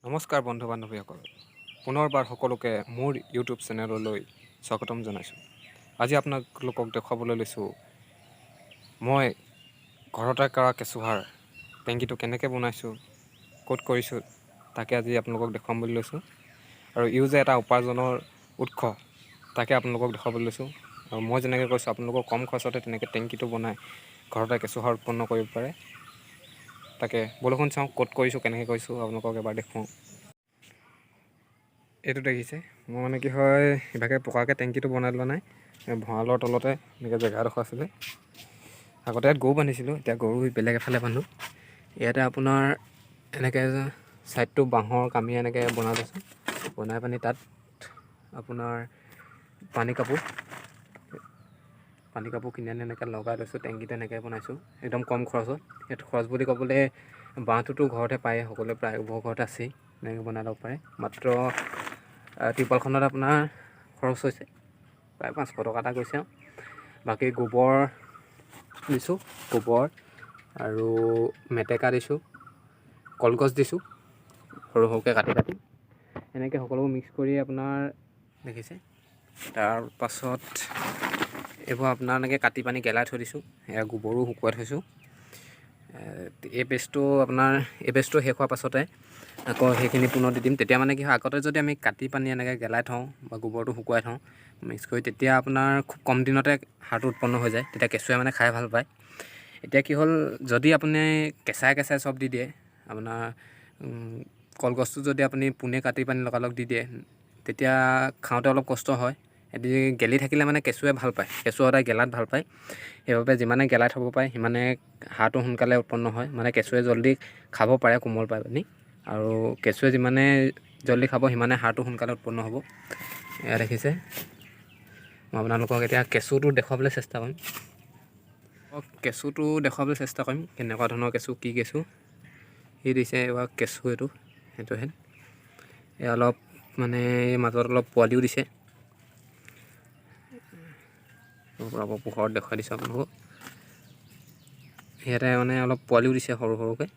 নমস্কাৰ বন্ধু বান্ধৱীসকল, পুনৰবাৰ সকলোকে মোৰ ইউটিউব চেনেললৈ স্বাগতম জনাইছোঁ। আজি আপোনালোকক দেখুৱাবলৈ লৈছোঁ মই ঘৰতে কৰা কেঁচুসাৰ টেংকিটো কেনেকৈ বনাইছোঁ, ক'ত কৰিছোঁ, তাকে আজি আপোনালোকক দেখুৱাম বুলি লৈছোঁ। আৰু ইও যে এটা উপাৰ্জনৰ উৎস, তাকে আপোনালোকক দেখুৱাবলৈ লৈছোঁ। আৰু মই যেনেকৈ কৈছোঁ আপোনালোকক কম খৰচতে তেনেকৈ টেংকিটো বনাই ঘৰতে কেঁচুসাৰ উৎপন্ন কৰিব পাৰে। তাকে বলকচোন চাওঁ ক'ত কৰিছোঁ, কেনেকৈ কৰিছোঁ, আপোনালোকক এবাৰ দেখুৱাওঁ। এইটো দেখিছে, মই মানে কি হয় ইভাগে পকাকৈ টেংকিটো বনাই লোৱা নাই, ভঁৰালৰ তলতে এনেকৈ জেগা এডোখৰ আছিলে। আগতে ইয়াত গৰু বান্ধিছিলোঁ, এতিয়া গৰু বেলেগ এফালে বান্ধোঁ। ইয়াতে আপোনাৰ এনেকৈ ছাইডটো বাঁহৰ কামি এনেকৈ বনাই লৈছোঁ। বনাই পানি তাত আপোনাৰ পানী কাপোৰ কিনি আনি এনেকৈ লগাই লৈছোঁ। টেংকিটো এনেকৈ বনাইছোঁ একদম কম খৰচত। সেইটো খৰচ বুলি ক'বলৈ বাঁহটোতো ঘৰতে পায়, সকলোৱে প্ৰায় ঘৰতে আছেই, এনেকৈ বনাই ল'ব পাৰে। মাত্ৰ ত্ৰিপালখনত আপোনাৰ খৰচ হৈছে প্ৰায় 500 টকা এটা গৈছে। বাকী গোবৰ দিছোঁ, গোবৰ আৰু মেটেকা দিছোঁ, কলগছ দিছোঁ সৰু সৰুকৈ কাটি এনেকৈ সকলোবোৰ মিক্স কৰি আপোনাৰ দেখিছে। তাৰপাছত এইবোৰ আপোনাৰ এনেকৈ কাটি পানি গেলাই থৈ দিছোঁ। এয়া গোবৰো শুকুৱাই থৈছোঁ। এই পেষ্টটো শেষ হোৱাৰ পাছতে আকৌ সেইখিনি পুনৰ দি দিম। তেতিয়া মানে কি হয়, আগতে যদি আমি কাটি পানি এনেকৈ গেলাই থওঁ বা গোবৰটো শুকুৱাই থওঁ মিক্স কৰি, তেতিয়া আপোনাৰ খুব কম দিনতে সাৰটো উৎপন্ন হৈ যায়। তেতিয়া কেঁচুৱে মানে খাই ভাল পায়। এতিয়া কি হ'ল, যদি আপুনি কেঁচাই চব দি দিয়ে, আপোনাৰ কলগছটো যদি আপুনি পোনে কাটি পানি লগালগ দি দিয়ে, তেতিয়া খাওঁতে অলপ কষ্ট হয়। এদিন গেলি থাকিলে মানে কেঁচুৱে ভাল পায়, কেঁচুৱে সদায় গেলাত ভাল পায়। সেইবাবে যিমানে গেলাই থ'ব পাৰে সিমানে সাৰটো সোনকালে উৎপন্ন হয়, মানে কেঁচুৱে জল্দি খাব পাৰে কোমল পাই পানি। আৰু কেঁচুৱে যিমানে জল্দি খাব সিমানে সাৰটো সোনকালে উৎপন্ন হ'ব। এয়া দেখিছে, মই আপোনালোকক এতিয়া কেঁচুটো দেখুৱাবলৈ চেষ্টা কৰিম। কেনেকুৱা ধৰণৰ কেঁচু, কি কেঁচু সি দিছে। এইবাৰ কেঁচু সেইটোহে অলপ মানে মাজত অলপ পোৱালিও দিছে। পোহৰত দেখুৱাই দিছোঁ আপোনালোকক। ইয়াতে মানে অলপ পোৱালিও দিছে সৰু সৰুকৈ।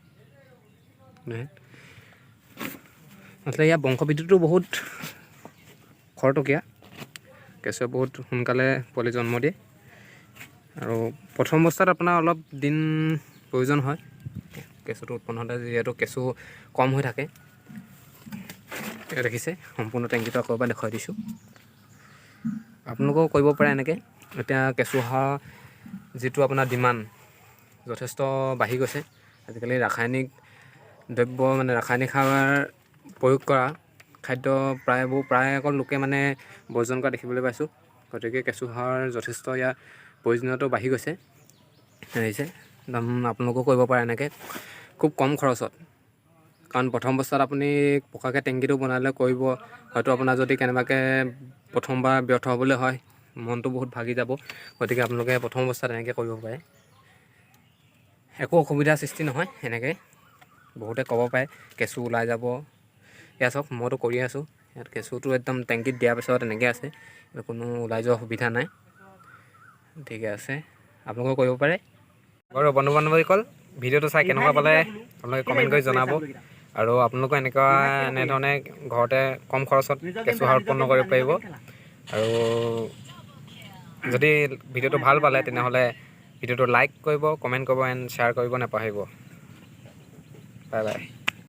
আচলতে ইয়াৰ বংশবৃদ্ধিটো বহুত খৰতকীয়া। কেঁচুৱে বহুত সোনকালে পোৱালি জন্ম দিয়ে। আৰু প্ৰথম অৱস্থাত আপোনাৰ অলপ দিন প্ৰয়োজন হয় কেঁচুটো উৎপন্ন হওঁতে, যিহেতু কেঁচু কম হৈ থাকে। দেখিছে, সম্পূৰ্ণ টেংকিটো আকৌ এবাৰ দেখুৱাই দিছোঁ। আপোনালোকেও কৰিব পাৰে এনেকৈ। এতিয়া কেঁচুসাৰ যিটো আপোনাৰ ডিমাণ্ড যথেষ্ট বাঢ়ি গৈছে। আজিকালি ৰাসায়নিক দ্ৰব্য, মানে ৰাসায়নিক সাৰ প্ৰয়োগ কৰা খাদ্য প্ৰায় অকল লোকে মানে বৰ্জন কৰা দেখিবলৈ পাইছোঁ। গতিকে কেঁচুসাৰ যথেষ্ট ইয়াৰ প্ৰয়োজনীয়তাটো বাঢ়ি গৈছে। দেখিছে, আপোনালোকেও কৰিব পাৰে এনেকৈ খুব কম খৰচত। কাৰণ প্ৰথম অৱস্থাত আপুনি পকাকৈ টেংকিটো বনালে কৰিব, হয়তো আপোনাৰ যদি কেনেবাকৈ প্ৰথমবাৰ ব্যৰ্থ হ'বলৈ হয়, মনটো বহুত ভাগি যাব। গতিকে আপোনালোকে প্ৰথম অৱস্থাত এনেকৈ কৰিব পাৰে, একো অসুবিধাৰ সৃষ্টি নহয়। এনেকৈ বহুতে ক'ব পাৰে কেঁচু ওলাই যাব। এয়া চাওক, মইতো কৰি আছোঁ। ইয়াত কেঁচুটো একদম টেংকিত দিয়াৰ পিছত এনেকৈ আছে, কোনো ওলাই যোৱাৰ সুবিধা নাই। ঠিকে আছে, আপোনালোকেও কৰিব পাৰে। বাৰু বন্ধু বান্ধৱীসকল, ভিডিঅ'টো চাই কেনেকুৱা পালে আপোনালোকে কমেণ্ট কৰি জনাব। আৰু আপোনালোকে এনেধৰণে ঘৰতে কম খৰচত কেঁচুসাৰ উৎপন্ন কৰিব পাৰিব। আৰু যদি ভিডিঅ'টো ভাল পালে তেনেহ'লে ভিডিঅ'টো লাইক কৰিব, কমেণ্ট কৰিব এণ্ড শ্বেয়াৰ কৰিব নাপাহৰিব। Bye bye.